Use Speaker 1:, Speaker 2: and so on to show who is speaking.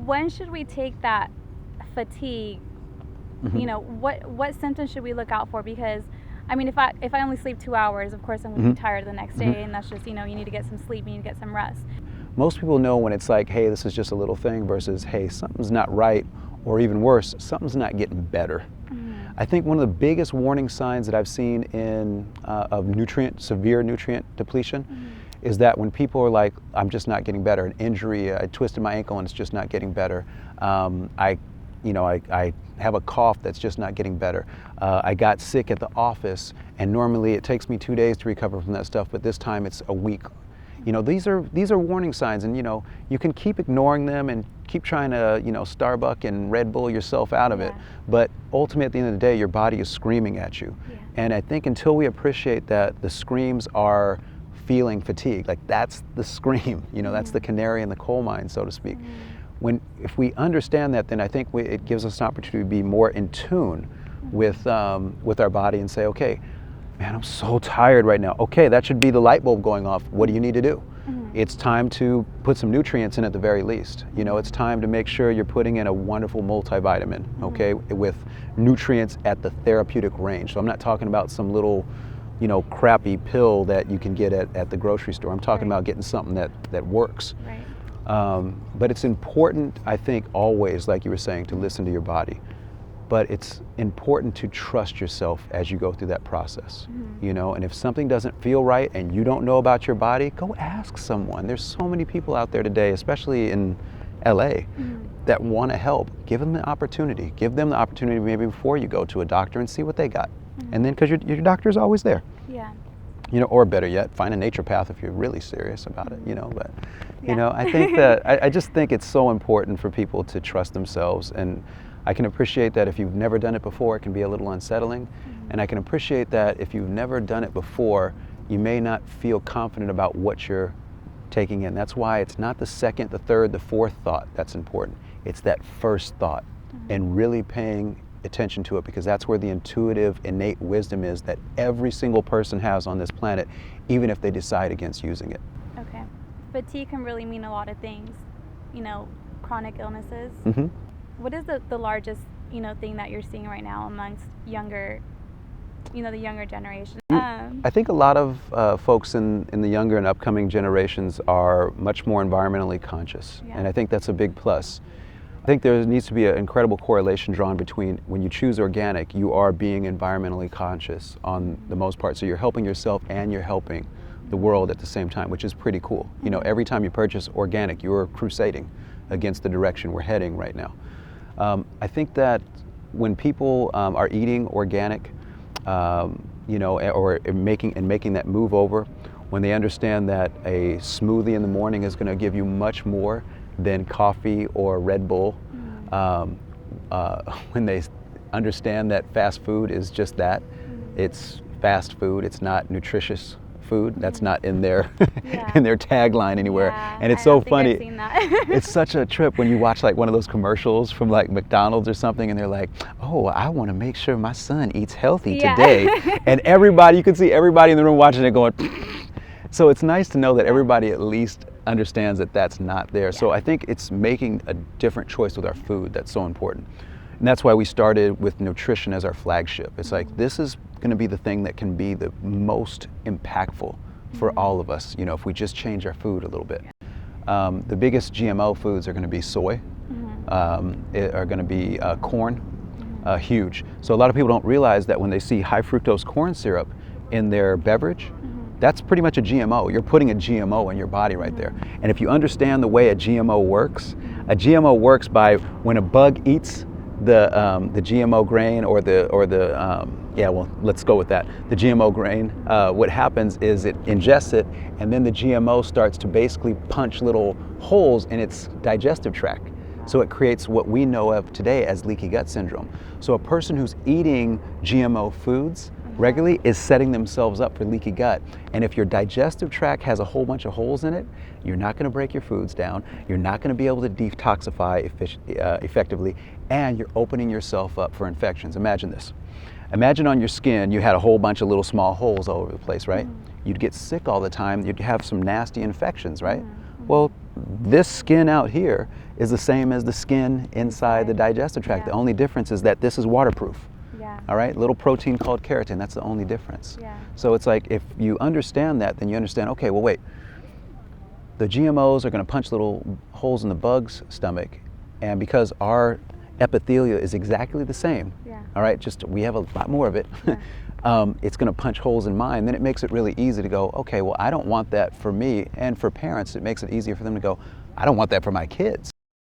Speaker 1: when should we take that fatigue? You know, what symptoms should we look out for? Because I mean, if I only sleep 2 hours, of course I'm going to be tired the next day, and that's just, you know, you need to get some sleep, you need to get some rest.
Speaker 2: Most people know when it's like, hey, this is just a little thing, versus, hey, something's not right, or even worse, something's not getting better. I think one of the biggest warning signs that I've seen in of severe nutrient depletion is that when people are like, I'm just not getting better, an injury, I twisted my ankle and it's just not getting better. I have a cough that's just not getting better. I got sick at the office, and normally it takes me 2 days to recover from that stuff, but this time it's a week. You know, these are warning signs, and you know, you can keep ignoring them and keep trying to, you know, Starbucks and Red Bull yourself out of it, but ultimately at the end of the day, your body is screaming at you. And I think until we appreciate that the screams are feeling fatigue, like that's the scream, you know, that's the canary in the coal mine, so to speak. If we understand that, then I think it gives us an opportunity to be more in tune with our body and say, okay, man, I'm so tired right now. Okay, that should be the light bulb going off. What do you need to do? It's time to put some nutrients in at the very least. You know, it's time to make sure you're putting in a wonderful multivitamin, okay, with nutrients at the therapeutic range. So I'm not talking about some little, you know, crappy pill that you can get at the grocery store. I'm talking about getting something that works. But it's important, I think, always, like you were saying, to listen to your body. But it's important to trust yourself as you go through that process, you know, and if something doesn't feel right and you don't know about your body, go ask someone. There's so many people out there today, especially in LA, that want to help. Give them the opportunity. Give them the opportunity maybe before you go to a doctor and see what they got. And then, because your doctor's always there. You know, or better yet, find a naturopath if you're really serious about it, you know, but, you know, I think that, I just think it's so important for people to trust themselves, and I can appreciate that if you've never done it before, it can be a little unsettling, and I can appreciate that if you've never done it before, you may not feel confident about what you're taking in. That's why it's not the second, the third, the fourth thought that's important. It's that first thought, and really paying attention to it, because that's where the intuitive, innate wisdom is that every single person has on this planet, even if they decide against using it.
Speaker 1: Okay. Fatigue can really mean a lot of things, you know, chronic illnesses. What is the largest, you know, thing that you're seeing right now amongst younger, you know, the younger generation?
Speaker 2: I think a lot of folks in the younger and upcoming generations are much more environmentally conscious, and I think that's a big plus. I think there needs to be an incredible correlation drawn between when you choose organic, you are being environmentally conscious on the most part, so you're helping yourself and you're helping the world at the same time, which is pretty cool. You know, every time you purchase organic, you're crusading against the direction we're heading right now. I think that when people are eating organic, you know, or making that move over, when they understand that a smoothie in the morning is going to give you much more than coffee or Red Bull, when they understand that fast food is just that, it's fast food, it's not nutritious food. That's not in their in their tagline anywhere. And it's so funny.
Speaker 1: I've seen that.
Speaker 2: It's such a trip when you watch like one of those commercials from like McDonald's or something, and they're like, oh, I want to make sure my son eats healthy today. And everybody, you can see everybody in the room watching it going, so it's nice to know that everybody at least understands that that's not there. So I think it's making a different choice with our food that's so important. And that's why we started with nutrition as our flagship. It's like, this is going to be the thing that can be the most impactful for all of us, you know, if we just change our food a little bit. The biggest GMO foods are going to be soy, are going to be corn, huge. So a lot of people don't realize that when they see high fructose corn syrup in their beverage, that's pretty much a GMO. You're putting a GMO in your body right there. And if you understand the way a GMO works by when a bug eats the GMO grain or the yeah, well, let's go with that. The GMO grain, what happens is it ingests it, and then the GMO starts to basically punch little holes in its digestive tract. So it creates what we know of today as leaky gut syndrome. So a person who's eating GMO foods regularly is setting themselves up for leaky gut. And if your digestive tract has a whole bunch of holes in it, you're not going to break your foods down, you're not going to be able to detoxify effectively, and you're opening yourself up for infections. Imagine this. Imagine on your skin you had a whole bunch of little small holes all over the place, right? You'd get sick all the time, you'd have some nasty infections, right? Well, this skin out here is the same as the skin inside the digestive tract.
Speaker 1: Yeah.
Speaker 2: The only difference is that this is waterproof.
Speaker 1: Yeah.
Speaker 2: All right, little protein called keratin, that's the only difference.
Speaker 1: Yeah.
Speaker 2: So it's like, if you understand that, then you understand, okay, well wait, the GMOs are going to punch little holes in the bug's stomach, and because our epithelia is exactly the same,
Speaker 1: Yeah.
Speaker 2: all right, just we have a lot more of it,
Speaker 1: Yeah.
Speaker 2: it's going to punch holes in mine. Then it makes it really easy to go, okay, well I don't want that for me, and for parents it makes it easier for them to go, I don't want that for my kids.